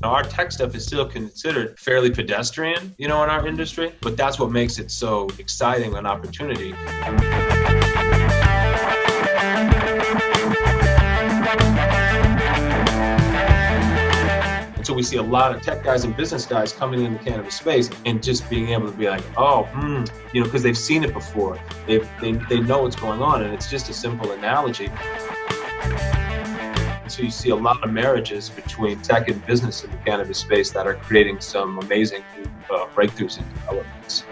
Our tech stuff is still considered fairly pedestrian, in our industry, but that's what makes it so exciting an opportunity. And so we see a lot of tech guys and business guys coming in the cannabis space and just being able to be like, because they've seen it before. They know what's going on, and it's just a simple analogy. So you see a lot of marriages between tech and business in the cannabis space that are creating some amazing breakthroughs and developments.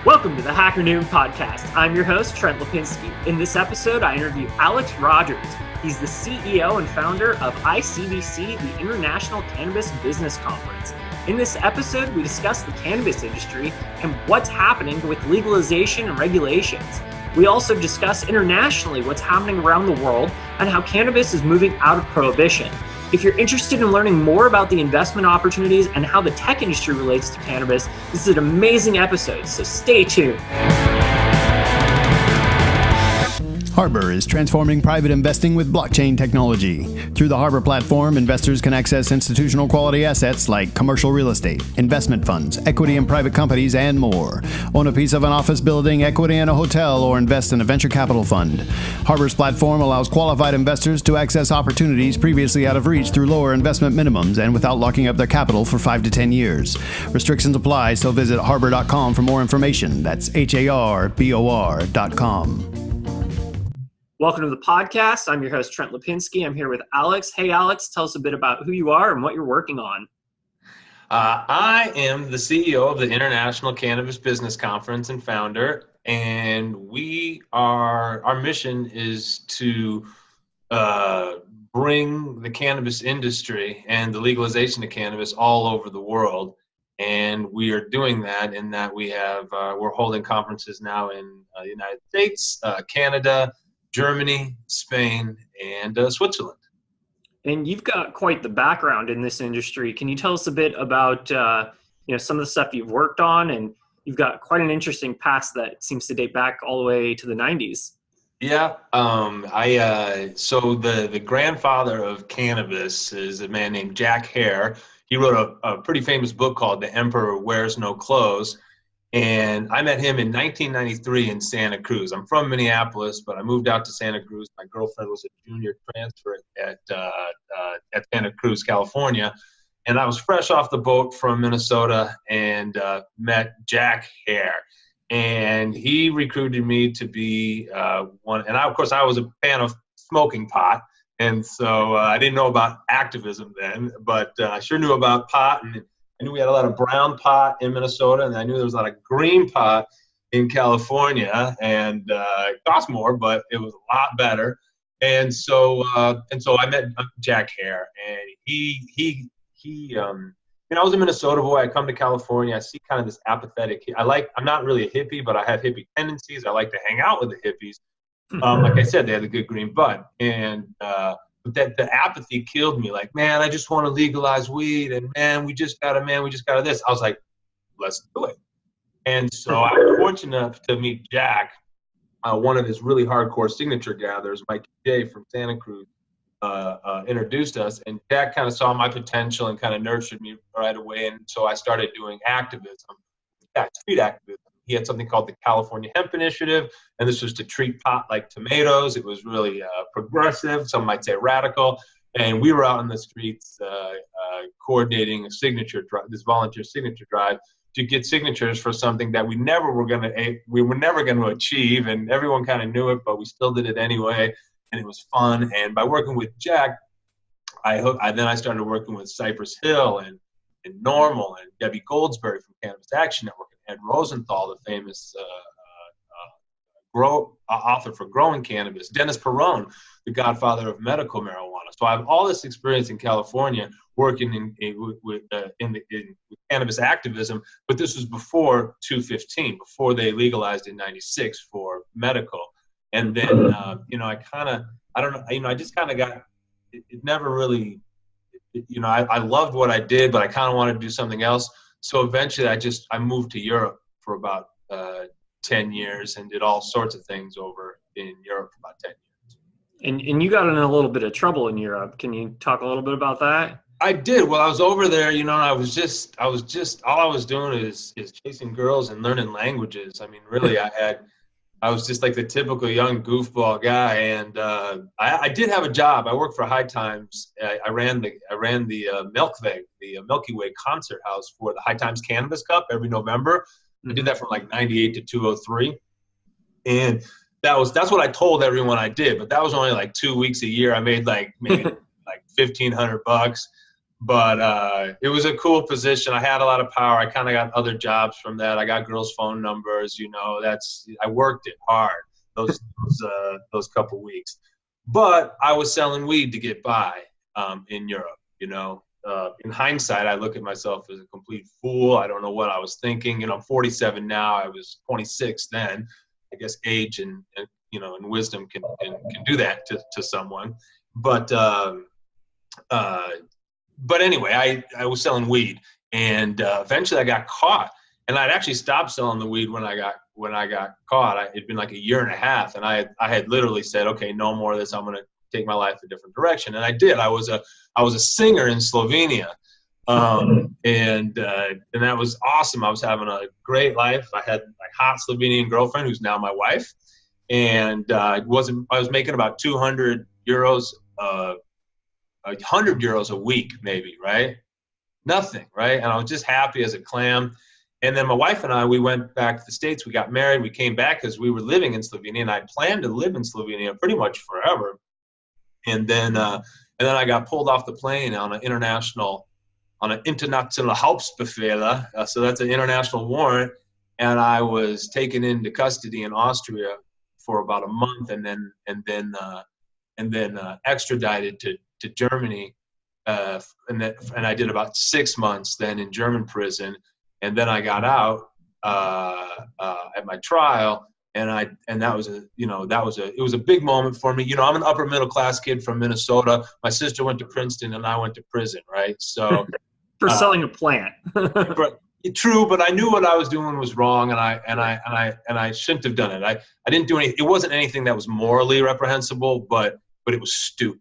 Welcome to the Hacker Noon Podcast. I'm your host, Trent Lapinski. In this episode, I interview Alex Rogers. He's the CEO and founder of ICBC, the International Cannabis Business Conference. In this episode, we discuss the cannabis industry and what's happening with legalization and regulations. We also discuss internationally what's happening around the world and how cannabis is moving out of prohibition. If you're interested in learning more about the investment opportunities and how the tech industry relates to cannabis, this is an amazing episode, so stay tuned. Hare is transforming private investing with blockchain technology. Through the Hare platform, investors can access institutional quality assets like commercial real estate, investment funds, equity in private companies, and more. Own a piece of an office building, equity in a hotel, or invest in a venture capital fund. Hare's platform allows qualified investors to access opportunities previously out of reach through lower investment minimums and without locking up their capital for 5 to 10 years. Restrictions apply, so visit harbor.com for more information. That's HARBOR.com. Welcome to the podcast. I'm your host, Trent Lapinski. I'm here with Alex. Hey, Alex, tell us a bit about who you are and what you're working on. I am the CEO of the International Cannabis Business Conference and founder, and our mission is to bring the cannabis industry and the legalization of cannabis all over the world. And we are doing that in that we're holding conferences now in the United States, Canada, Germany, Spain, and Switzerland. And you've got quite the background in this industry. Can you tell us a bit about some of the stuff you've worked on? And you've got quite an interesting past that seems to date back all the way to the 90s. Yeah. So the grandfather of cannabis is a man named Jack Hare. He wrote a pretty famous book called The Emperor Wears No Clothes. And I met him in 1993 in Santa Cruz. I'm from Minneapolis, but I moved out to Santa Cruz. My girlfriend was a junior transfer at Santa Cruz, California. And I was fresh off the boat from Minnesota and met Jack Hare. And he recruited me to be one. And of course, I was a fan of smoking pot. And so I didn't know about activism then, but I sure knew about pot. And I knew we had a lot of brown pot in Minnesota, and I knew there was a lot of green pot in California, and it cost more, but it was a lot better. And so I met Jack Hare, and I was a Minnesota boy. I come to California. I see kind of this apathetic. I'm not really a hippie, but I have hippie tendencies. I like to hang out with the hippies. Like I said, they had a good green bud, and that the apathy killed me. Like, man, I just want to legalize weed, and we just got this. I was like, let's do it. And so I was fortunate enough to meet Jack. One of his really hardcore signature gatherers, Mike J from Santa Cruz, introduced us, and Jack kind of saw my potential and kind of nurtured me right away. And so I started doing activism, street activism. He had something called the California Hemp Initiative, and this was to treat pot like tomatoes. It was really progressive, some might say radical, and we were out in the streets coordinating a signature drive, this volunteer signature drive, to get signatures for something that we were never going to achieve, and everyone kind of knew it, but we still did it anyway, and it was fun. And by working with Jack, I started working with Cypress Hill and Normal and Debbie Goldsberry from Cannabis Action Network, and Ed Rosenthal, the famous author for Growing Cannabis, Dennis Perrone, the godfather of medical marijuana. So I have all this experience in California working with cannabis activism, but this was before 215, before they legalized in 96 for medical. And then, I just kind of got, it never really, I loved what I did, but I kind of wanted to do something else. So eventually I moved to Europe for about 10 years and did all sorts of things over in Europe for about 10 years. And you got in a little bit of trouble in Europe. Can you talk a little bit about that? I did. Well, I was over there, and I was just all I was doing is chasing girls and learning languages. I mean, really, I was just like the typical young goofball guy, and I did have a job. I worked for High Times. I ran the Melkweg, the Milky Way concert house for the High Times Cannabis Cup every November. I did that from like 98 to 2003, and that's what I told everyone I did. But that was only like 2 weeks a year. I made maybe like $1,500. But it was a cool position. I had a lot of power. I kind of got other jobs from that. I got girls' phone numbers. I worked it hard those couple weeks. But I was selling weed to get by in Europe. In hindsight, I look at myself as a complete fool. I don't know what I was thinking. I'm 47 now. I was 26 then. I guess age and wisdom can do that to someone. But anyway, I was selling weed, and eventually I got caught. And I'd actually stopped selling the weed when I got caught. It'd been like a year and a half, and I had literally said, okay, no more of this. I'm going to take my life a different direction. And I did. I was a singer in Slovenia, and that was awesome. I was having a great life. I had my hot Slovenian girlfriend, who's now my wife, and I was making about 200 euros. 100 euros a week, maybe, right? Nothing, right? And I was just happy as a clam. And then my wife and I, we went back to the States. We got married. We came back because we were living in Slovenia, and I planned to live in Slovenia pretty much forever. And then I got pulled off the plane on an international Hauptbefehl. So that's an international warrant. And I was taken into custody in Austria for about a month, and then extradited to Germany, and I did about 6 months then in German prison, and then I got out at my trial, and that was it was a big moment for me. I'm an upper middle class kid from Minnesota. My sister went to Princeton, and I went to prison, right? So for selling a plant. True, but I knew what I was doing was wrong, and I shouldn't have done it. I didn't do anything. It wasn't anything that was morally reprehensible, but it was stupid.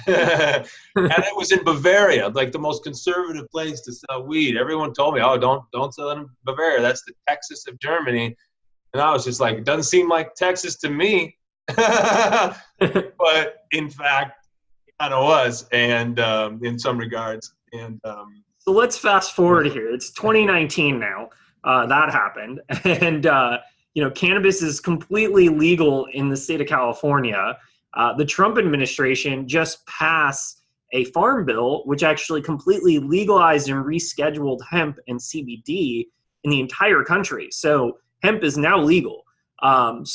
And it was in Bavaria, like the most conservative place to sell weed. Everyone told me, "Oh, don't sell in Bavaria. That's the Texas of Germany." And I was just like, "It doesn't seem like Texas to me," but in fact, it kind of was, and in some regards. And so let's fast forward here. It's 2019 now. That happened, and cannabis is completely legal in the state of California. The Trump administration just passed a farm bill which actually completely legalized and rescheduled hemp and CBD in the entire country. So hemp is now legal. And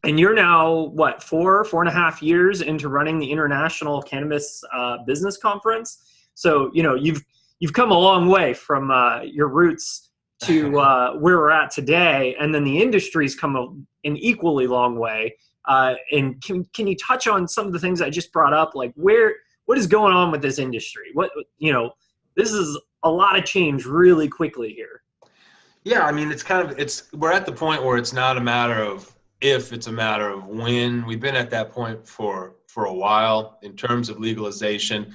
you're now, 4.5 years into running the International Cannabis Business Conference. So, you've come a long way from your roots to where we're at today. And then the industry's come an equally long way. And can you touch on some of the things I just brought up? Like what is going on with this industry? This is a lot of change really quickly here. Yeah. I mean, we're at the point where it's not a matter of if, it's a matter of when. We've been at that point for a while in terms of legalization.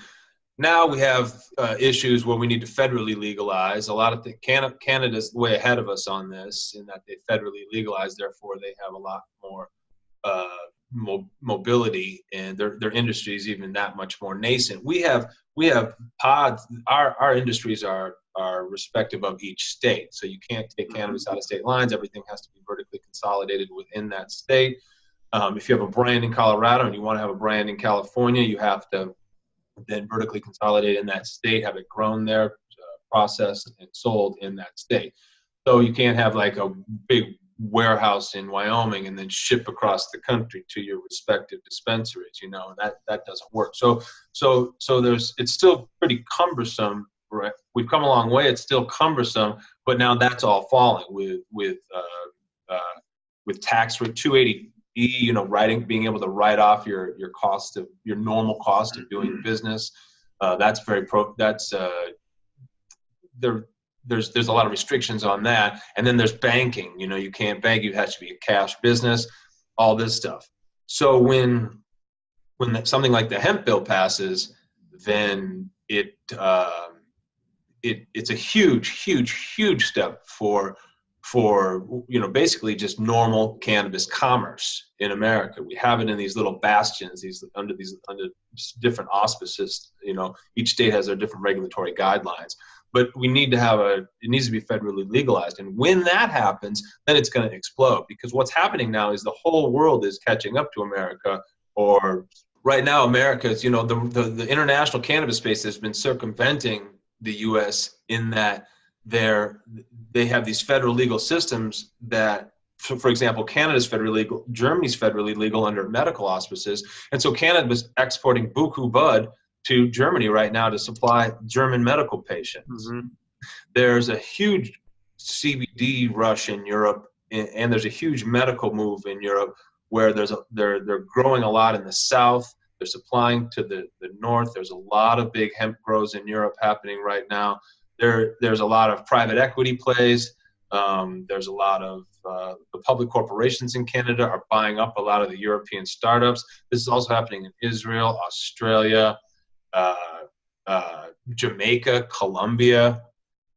Now we have issues where we need to federally legalize. A lot of Canada's way ahead of us on this in that they federally legalize. Therefore, they have a lot more mobility, and their industry is even that much more nascent. We have pods. Our industries are respective of each state, so you can't take cannabis out of state lines. Everything has to be vertically consolidated within that state. If you have a brand in Colorado and you want to have a brand in California, you have to then vertically consolidate in that state, have it grown there, processed and sold in that state. So you can't have like a big warehouse in Wyoming and then ship across the country to your respective dispensaries. That doesn't work. So it's still pretty cumbersome. Right? We've come a long way. It's still cumbersome, but now that's all falling with tax rate 280E. Being able to write off your cost of your normal cost of doing business. That's very there's a lot of restrictions on that. And then there's banking. You can't bank. You have to be a cash business, all this stuff. So when something like the hemp bill passes, then it's a huge step for basically just normal cannabis commerce in America. We have it in these little bastions, under different auspices. Each state has their different regulatory guidelines, but we need to it needs to be federally legalized. And when that happens, then it's going to explode, because what's happening now is the whole world is catching up to America. Or right now, America is, the international cannabis space has been circumventing the U.S. in that they have these federal legal systems that, for example, Canada's federally legal, Germany's federally legal under medical auspices. And so Canada is exporting buku bud to Germany right now to supply German medical patients. Mm-hmm. There's a huge CBD rush in Europe, and there's a huge medical move in Europe where they're growing a lot in the south. They're supplying to the north. There's a lot of big hemp grows in Europe happening right now. There's a lot of private equity plays. There's a lot of the public corporations in Canada are buying up a lot of the European startups. This is also happening in Israel, Australia, Jamaica, Colombia.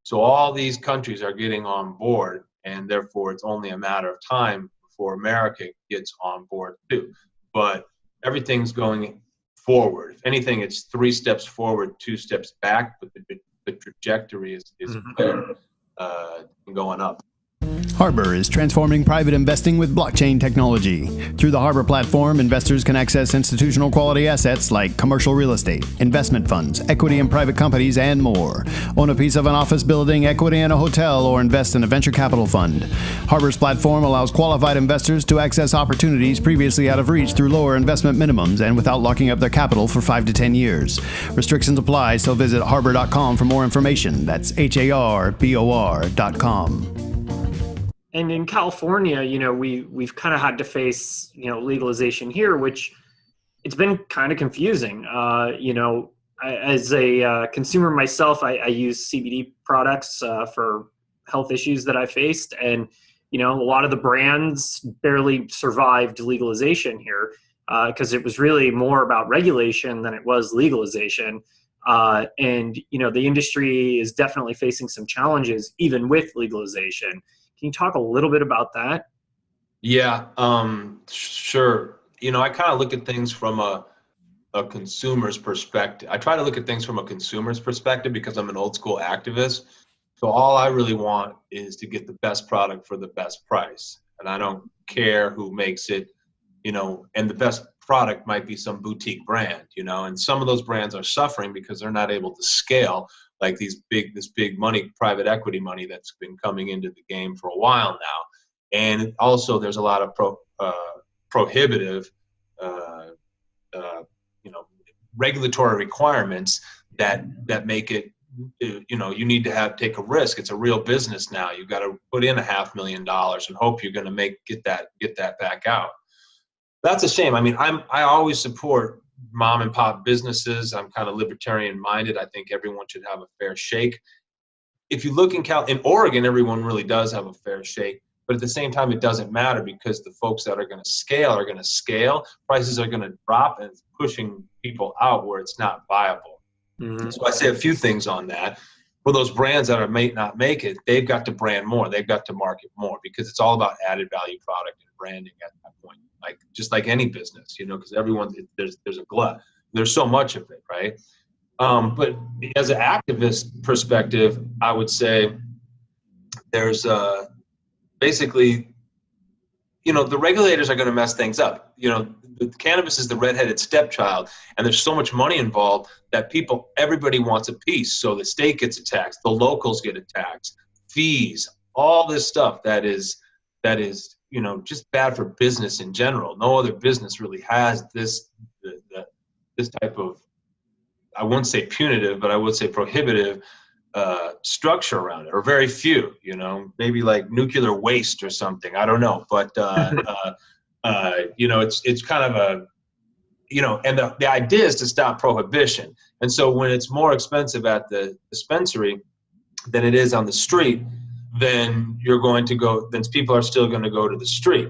So all these countries are getting on board, and therefore it's only a matter of time before America gets on board too. But everything's going forward. If anything, it's 3 steps forward, 2 steps back, but the trajectory is clear, going up. Harbor is transforming private investing with blockchain technology. Through the Harbor platform, investors can access institutional quality assets like commercial real estate, investment funds, equity in private companies, and more. Own a piece of an office building, equity in a hotel, or invest in a venture capital fund. Harbor's platform allows qualified investors to access opportunities previously out of reach through lower investment minimums and without locking up their capital for 5 to 10 years. Restrictions apply, so visit harbor.com for more information. That's HARBOR.com. And in California, we've kind of had to face, legalization here, which it's been kind of confusing. As a consumer myself, I use CBD products for health issues that I faced. And, a lot of the brands barely survived legalization here because it was really more about regulation than it was legalization. And the industry is definitely facing some challenges even with legalization. Can you talk a little bit about that? Yeah, sure. I kind of look at things from a consumer's perspective. I try to look at things from a consumer's perspective because I'm an old school activist. So all I really want is to get the best product for the best price. And I don't care who makes it, and the best product might be some boutique brand, and some of those brands are suffering because they're not able to scale, like this big money, private equity money that's been coming into the game for a while now. And also there's a lot of prohibitive, regulatory requirements that make it, you need to take a risk. It's a real business now. You've got to put in $500,000 and hope you're going to get that back out. That's a shame. I mean, I always support mom and pop businesses. I'm kind of libertarian minded. I think everyone should have a fair shake. If you look in Oregon, everyone really does have a fair shake. But at the same time, it doesn't matter because the folks that are going to scale. Prices are going to drop, and it's pushing people out where it's not viable. Mm-hmm. So I say a few things on that. For those brands that may not make it, they've got to brand more. They've got to market more because it's all about added value product and branding at that point. Just like any business, because there's a glut. There's so much of it, right? But as an activist perspective, I would say there's basically, the regulators are going to mess things up. The cannabis is the redheaded stepchild, and there's so much money involved that everybody wants a piece. So the state gets a tax, the locals get a tax, fees, all this stuff that is just bad for business in general. No other business really has this type of, I wouldn't say punitive, but I would say prohibitive structure around it, or very few, maybe like nuclear waste or something. I don't know, but it's kind of a, and the idea is to stop prohibition. And so when it's more expensive at the dispensary, than it is on the street, then people are still going to go to the street.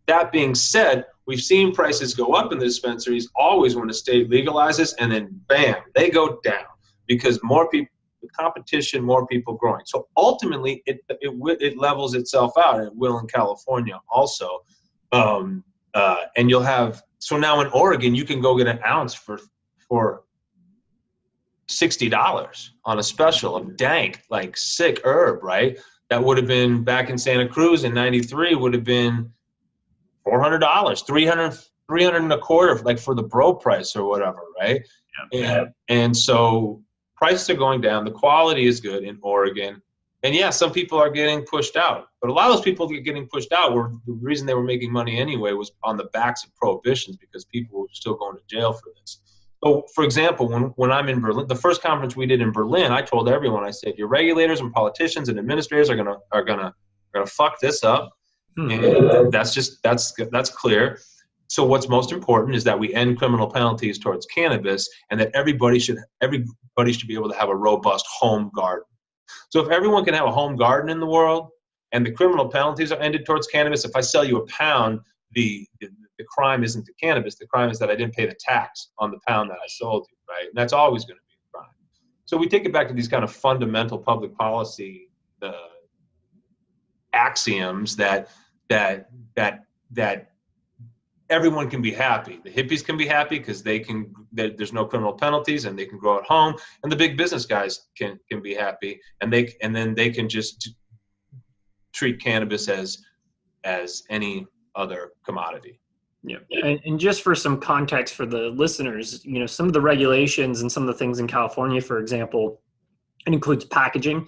That being said, we've seen prices go up in the dispensaries always when the state legalizes, and then bam, they go down because more people, the competition, more people growing. So ultimately, it levels itself out. It will in California also. And you'll have, so now in Oregon, you can go get an ounce for $60 on a special of dank, like sick herb, right? That would have been back in Santa Cruz in '93 would have been $400, 300 and a quarter, like for the bro price or whatever, right? Yeah. And so prices are going down. The quality is good in Oregon. And yeah, some people are getting pushed out, but a lot of those people getting pushed out were the reason they were making money anyway was on the backs of prohibitions because people were still going to jail for this. So, for example, when I'm in Berlin, the first conference we did in Berlin, I told everyone, I said, your regulators and politicians and administrators are gonna fuck this up, and that's clear. So, what's most important is that we end criminal penalties towards cannabis, and that everybody should be able to have a robust home garden. So, if everyone can have a home garden in the world, and the criminal penalties are ended towards cannabis, if I sell you a pound, the crime isn't the cannabis. The crime is that I didn't pay the tax on the pound that I sold you, right? And that's always going to be a crime. So we take it back to these kind of fundamental public policy axioms that everyone can be happy. The hippies can be happy because there's no criminal penalties and they can grow at home, and the big business guys can be happy, and then they can just treat cannabis as any other commodity. Yeah, and just for some context for the listeners, some of the regulations and some of the things in California, for example, it includes packaging.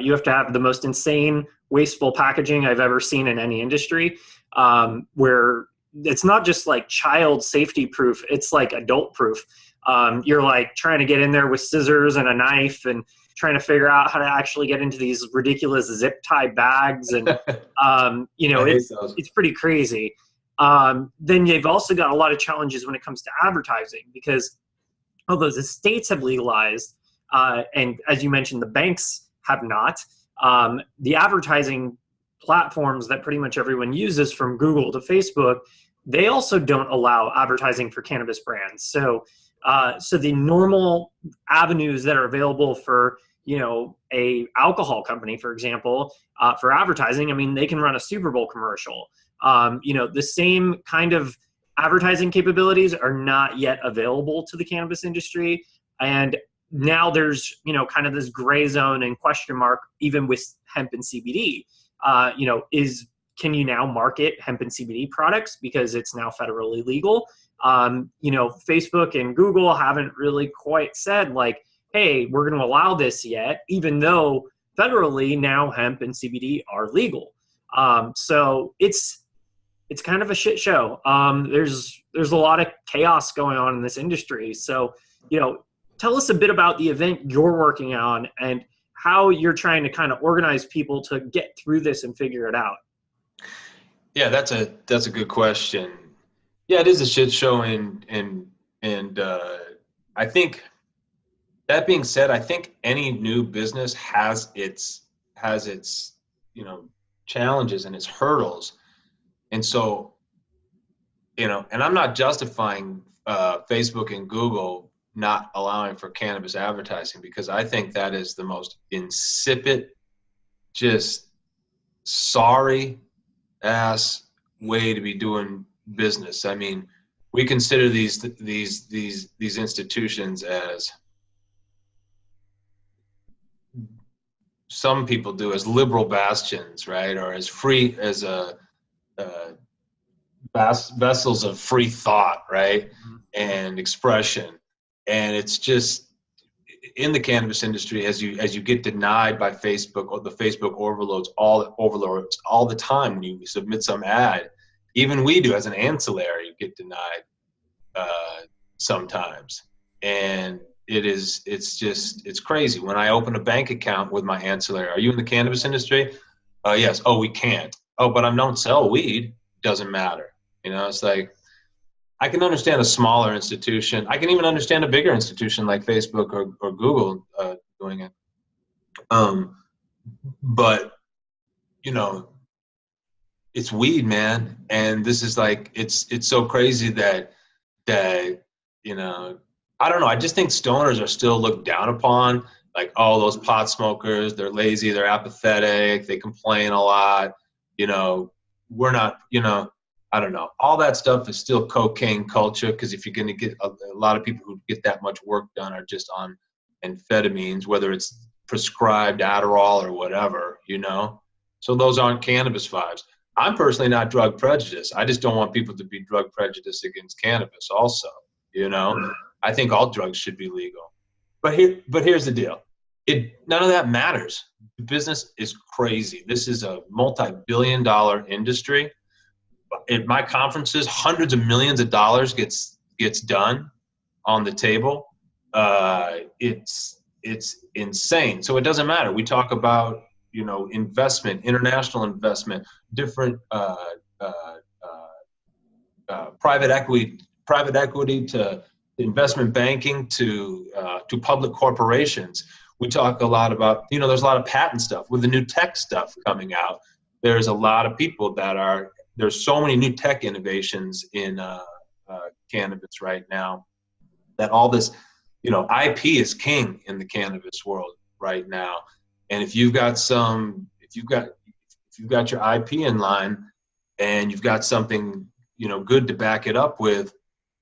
You have to have the most insane, wasteful packaging I've ever seen in any industry, where it's not just like child safety proof, it's like adult proof. You're like trying to get in there with scissors and a knife and trying to figure out how to actually get into these ridiculous zip tie bags. And, it's pretty crazy. Then you've also got a lot of challenges when it comes to advertising, because although the states have legalized, and as you mentioned, the banks have not, the advertising platforms that pretty much everyone uses, from Google to Facebook, they also don't allow advertising for cannabis brands. So the normal avenues that are available for, a alcohol company, for example, for advertising, I mean, they can run a Super Bowl commercial. The same kind of advertising capabilities are not yet available to the cannabis industry. And now there's, kind of this gray zone and question mark, even with hemp and CBD. Can you now market hemp and CBD products because it's now federally legal? Facebook and Google haven't really quite said like, hey, we're going to allow this yet, even though federally now hemp and CBD are legal. So it's kind of a shit show. There's a lot of chaos going on in this industry. So, tell us a bit about the event you're working on and how you're trying to kind of organize people to get through this and figure it out. Yeah, that's a good question. Yeah, it is a shit show, and I think, that being said, I think any new business has its challenges and its hurdles. And so, and I'm not justifying Facebook and Google not allowing for cannabis advertising, because I think that is the most insipid, just sorry ass way to be doing business. I mean, we consider these institutions, as some people do, as liberal bastions, right? Or as free, as vessels of free thought, right? And expression. And it's just, in the cannabis industry, as you get denied by Facebook, or the Facebook overloads all the time when you submit some ad, even we do as an ancillary get denied sometimes. And it's crazy. When I open a bank account with my ancillary, are you in the cannabis industry? Yes. Oh, we can't. Oh, but I don't sell weed. Doesn't matter. It's like, I can understand a smaller institution. I can even understand a bigger institution like Facebook or Google doing it. But, you know, it's weed, man. And this is like, it's so crazy that, you know, I don't know. I just think stoners are still looked down upon. Like, oh, those pot smokers, they're lazy, they're apathetic, they complain a lot. You know, we're not, you know, I don't know. All that stuff is still cocaine culture, because if you're going to get a lot of people who get that much work done are just on amphetamines, whether it's prescribed Adderall or whatever, you know. So those aren't cannabis vibes. I'm personally not drug prejudiced. I just don't want people to be drug prejudiced against cannabis also, you know. I think all drugs should be legal. But here's the deal. None of that matters. The business is crazy. This is a multi-billion-dollar industry. At my conferences, hundreds of millions of dollars gets done on the table. It's insane. So it doesn't matter. We talk about, you know, investment, international investment, different private equity to investment banking to public corporations. We talk a lot about, you know, there's a lot of patent stuff with the new tech stuff coming out. There's a lot of people there's so many new tech innovations in cannabis right now, that all this, you know, IP is king in the cannabis world right now. And if you've got your IP in line and you've got something, you know, good to back it up with,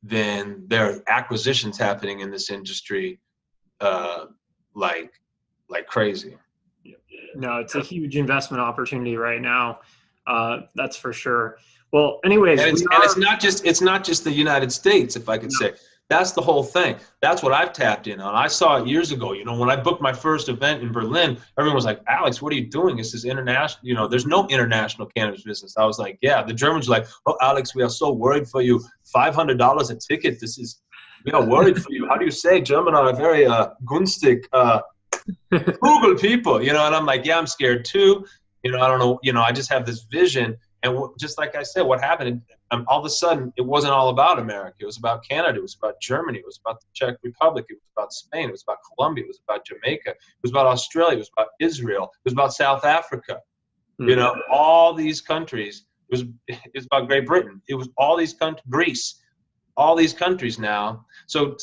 then there are acquisitions happening in this industry like crazy. No, it's a huge investment opportunity right now. That's for sure. Well, anyways, and it's not just the United States, if I could say. That's the whole thing. That's what I've tapped in on. I saw it years ago. You know, when I booked my first event in Berlin, everyone was like, Alex, what are you doing? This is international. You know, there's no international cannabis business. I was like, yeah. The Germans were like, oh, Alex, we are so worried for you. $500 a ticket. We are worried for you. How do you say? German are very günstig, frugal people. You know, and I'm like, yeah, I'm scared too. You know, I don't know. You know, I just have this vision. And just like I said, what happened, all of a sudden, it wasn't all about America. It was about Canada. It was about Germany. It was about the Czech Republic. It was about Spain. It was about Colombia. It was about Jamaica. It was about Australia. It was about Israel. It was about South Africa. Mm-hmm. You know, all these countries. It was about Great Britain. It was all these countries, Greece, all these countries now. So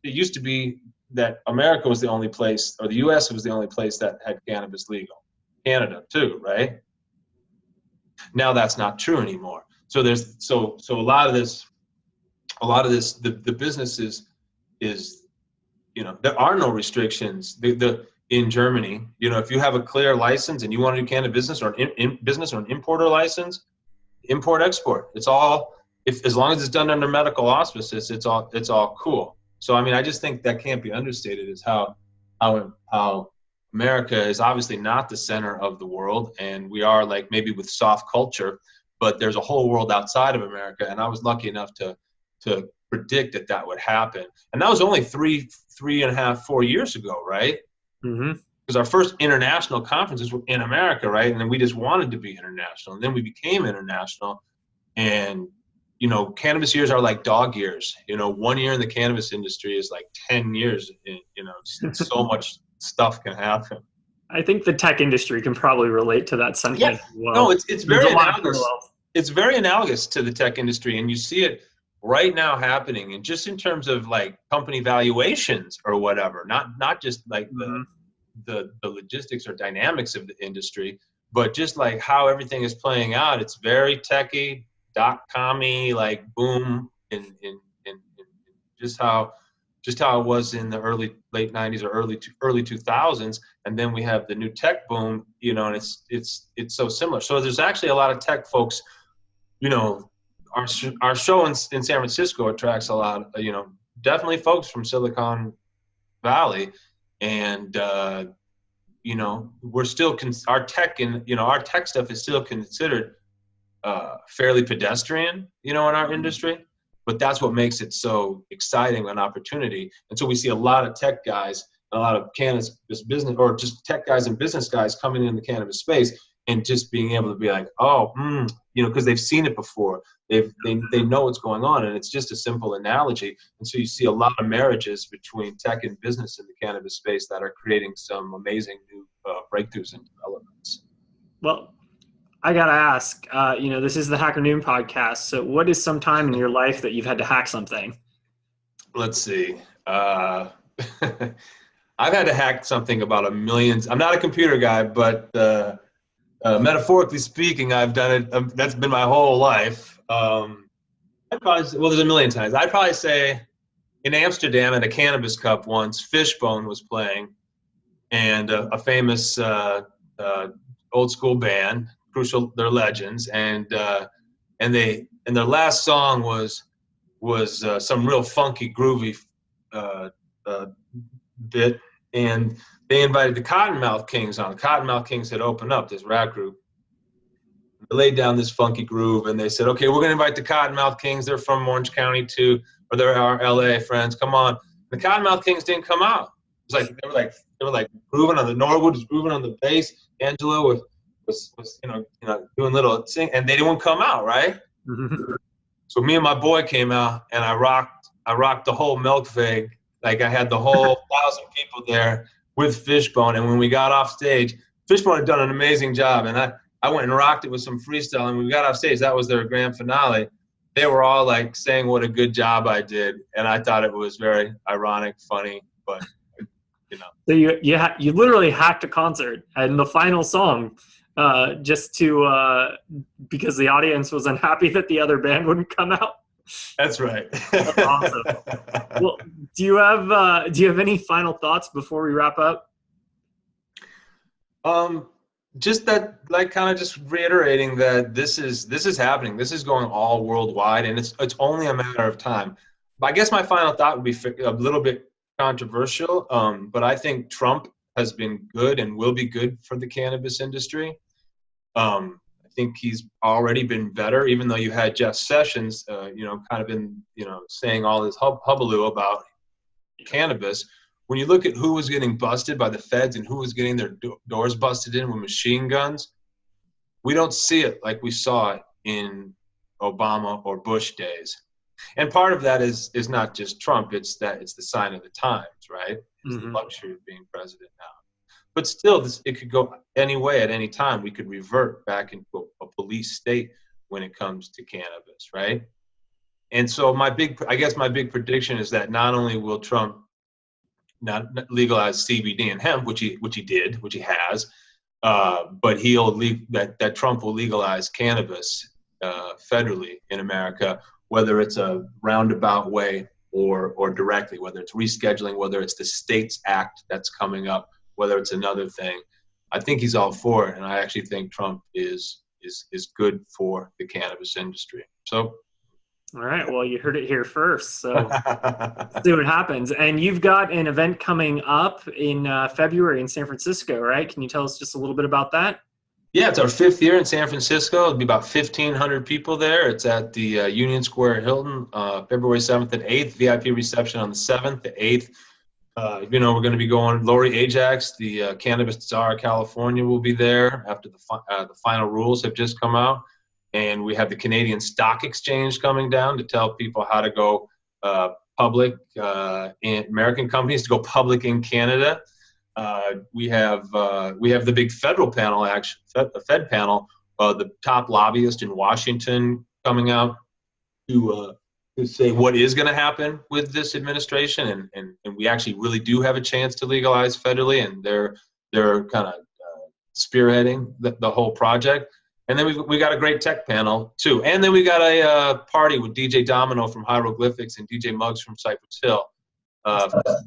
it used to be that America was the only place, or the U.S. was the only place that had cannabis legal. Canada too, right? Now that's not true anymore. So there's so a lot of this, the business is, you know, there are no restrictions. In Germany, you know, if you have a clear license and you want to do cannabis business, or an importer license, import export. It's all, as long as it's done under medical auspices, it's all cool. So I mean, I just think that can't be understated, is how America is obviously not the center of the world, and we are, like, maybe with soft culture, but there's a whole world outside of America. And I was lucky enough to predict that would happen. And that was only 3.5-4 years ago, right? Mm-hmm. Because our first international conferences were in America, right? And then we just wanted to be international, and then we became international. And, you know, cannabis years are like dog years. You know, 1 year in the cannabis industry is like 10 years. You know, so much stuff can happen. I think the tech industry can probably relate to that sentiment. Yeah. Well. No, it's very analogous. It's very analogous to the tech industry, and you see it right now happening, and just in terms of like company valuations or whatever, not just like the logistics or dynamics of the industry, but just like how everything is playing out. It's very techy, .com-y, like boom, in just how it was in the late 90s or early 2000s. And then we have the new tech boom, you know, and it's so similar. So there's actually a lot of tech folks, you know. Our show in San Francisco attracts a lot, you know, definitely folks from Silicon Valley. And, you know, we're still, our tech stuff is still considered fairly pedestrian, you know, in our industry. But that's what makes it so exciting, an opportunity. And so we see a lot of tech guys, a lot of cannabis business, or just tech guys and business guys coming in the cannabis space, and just being able to be like, you know, because they've seen it before. They know what's going on, and it's just a simple analogy. And so you see a lot of marriages between tech and business in the cannabis space that are creating some amazing breakthroughs and developments. Well, I got to ask, this is the Hacker Noon podcast. So what is some time in your life that you've had to hack something? Let's see. I've had to hack something about a million. I'm not a computer guy, but metaphorically speaking, I've done it. That's been my whole life. There's a million times. I'd probably say in Amsterdam at a Cannabis Cup once, Fishbone was playing, and a famous old school band, Crucial, they're legends, and their last song was some real funky, groovy bit, and they invited the Cottonmouth Kings on. The Cottonmouth Kings had opened up this rap group. They laid down this funky groove, and they said, "Okay, we're going to invite the Cottonmouth Kings. They're from Orange County too, or they're our LA friends. Come on." The Cottonmouth Kings didn't come out. It was like they were grooving on the Norwood was grooving on the bass. Angela was doing little sing, and they didn't come out, right? So me and my boy came out, and I rocked the whole Milk Fig. Like I had the whole 1,000 people there with Fishbone, and when we got off stage, Fishbone had done an amazing job, and I went and rocked it with some freestyle, and when we got off stage, that was their grand finale. They were all like saying what a good job I did, and I thought it was very ironic, funny, but So you literally hacked a concert, and the final song, just to because the audience was unhappy that the other band wouldn't come out. That's right. That's awesome. Well, do you have any final thoughts before we wrap up? Just that, just reiterating that this is happening. This is going all worldwide, and it's only a matter of time. I guess my final thought would be a little bit controversial, but I think Trump has been good and will be good for the cannabis industry. I think he's already been better, even though you had Jeff Sessions, saying all this hullabaloo about cannabis. When you look at who was getting busted by the feds and who was getting their doors busted in with machine guns, we don't see it like we saw it in Obama or Bush days. And part of that is not just Trump, it's the sign of the times, right? It's the luxury of being president now. But still, it could go any way at any time. We could revert back into a police state when it comes to cannabis, right? And so my big prediction is that not only will Trump not legalize CBD and hemp, which he has, but that Trump will legalize cannabis federally in America, whether it's a roundabout way or directly, whether it's rescheduling, whether it's the States Act that's coming up, whether it's another thing. I think he's all for it, and I actually think Trump is good for the cannabis industry. So, all right, well, you heard it here first, so see what happens. And you've got an event coming up in February in San Francisco, right? Can you tell us just a little bit about that? Yeah, it's our 5th year in San Francisco. It'll be about 1,500 people there. It's at the Union Square Hilton, February 7th and 8th. VIP reception on the 7th, the 8th. We're going to be going. Lori Ajax, the Cannabis Czar of California, will be there after the final rules have just come out. And we have the Canadian Stock Exchange coming down to tell people how to go public, in American companies to go public in Canada. We have the big federal panel, the Fed panel, the top lobbyist in Washington coming out to say what is going to happen with this administration, and we actually really do have a chance to legalize federally, and they're kind of spearheading the whole project. And then we got a great tech panel too, and then we got a party with DJ Domino from Hieroglyphics and DJ Muggs from Cypress Hill.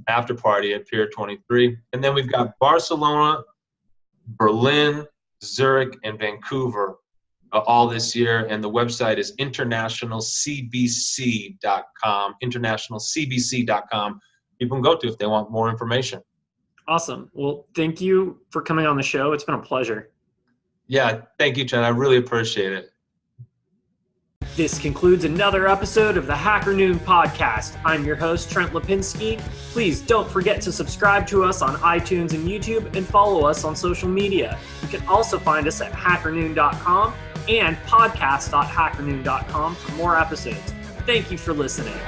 After party at Pier 23. And then we've got Barcelona, Berlin, Zurich, and Vancouver all this year. And the website is internationalcbc.com, internationalcbc.com. People can go to if they want more information. Awesome. Well, thank you for coming on the show. It's been a pleasure. Yeah, thank you, Trent. I really appreciate it. This concludes another episode of the Hacker Noon podcast. I'm your host, Trent Lapinski. Please don't forget to subscribe to us on iTunes and YouTube and follow us on social media. You can also find us at hackernoon.com and podcast.hackernoon.com for more episodes. Thank you for listening.